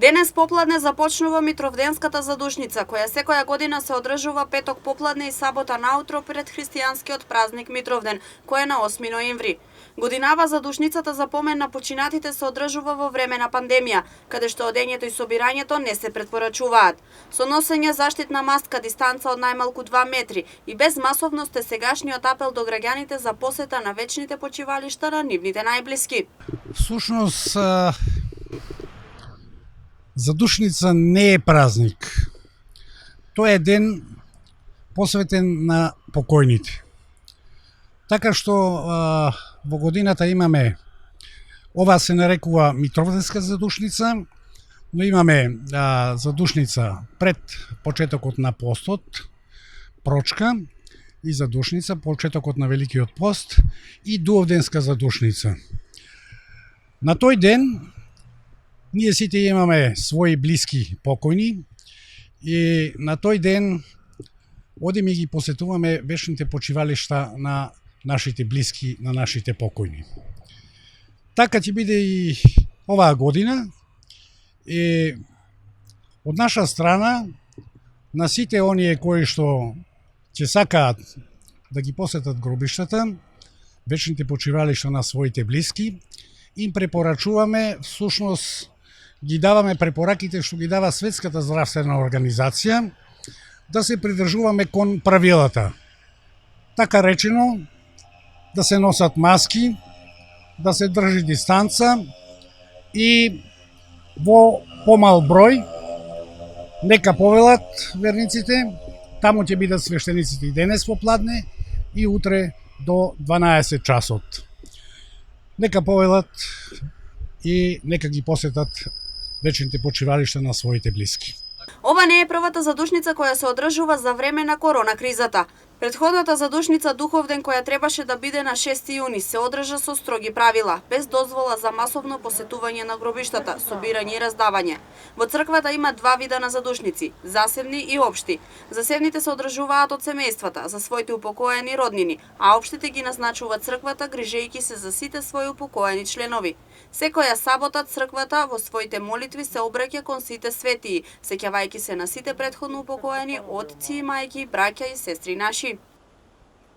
Денес попладне започнува Митровденската задушница, која секоја година се одржува петок попладне и сабота наутро пред христијанскиот празник Митровден, кој е на 8 ноември. Годинава задушницата за помен на починатите се одржува во време на пандемија, каде што одењето и собирањето не се претпорачуваат. Со носење заштитна маска, дистанца од најмалку 2 метри и без масовност е сегашниот апел до граѓаните за посета на вечните почивалишта на нивните најблиски. Всушност, задушница не е празник. Тоа е ден посветен на покојните. Така што во годината имаме, ова се нарекува Митровденска задушница, но имаме задушница пред почетокот на постот, прочка, и задушница почетокот на Великиот пост и дуовденска задушница. На тој ден ние сите имаме своји блиски покојни и на тој ден одиме и ги посетуваме вечните почивалишта на нашите блиски, на нашите покојни. Така ќе биде и оваа година и од наша страна на сите оние кои што ќе сакаат да ги посетат гробиштата, вечните почивалишта на своите блиски, им препорачуваме, всушност ги даваме препораките што ги дава Светската здравствена организација, да се придржуваме кон правилата. Така речено, да се носат маски, да се држи дистанца и во помал број, нека повелат верниците, таму ќе бидат свештениците и денес попладне и утре до 12 часот. Нека повелат и нека ги посетат вечните почивалишта на своите блиски. Ова не е првата задушница која се одржува за време на корона кризата. Предходната задушница Духовден, која требаше да биде на 6 јуни, се одржа со строги правила, без дозвола за масовно посетување на гробиштата, собирање и раздавање. Во црквата има два вида на задушници – засебни и општи. Засебните се одржуваат од семејствата, за своите упокоени роднини, а општите ги назначува црквата, грижејќи се за сите своји упокоени членови. Секоја сабота црквата во своите молитви се обраќа кон сите светии, сеќавајќи се на сите претходно упокоени отци и мајки, браќа и сестри наши.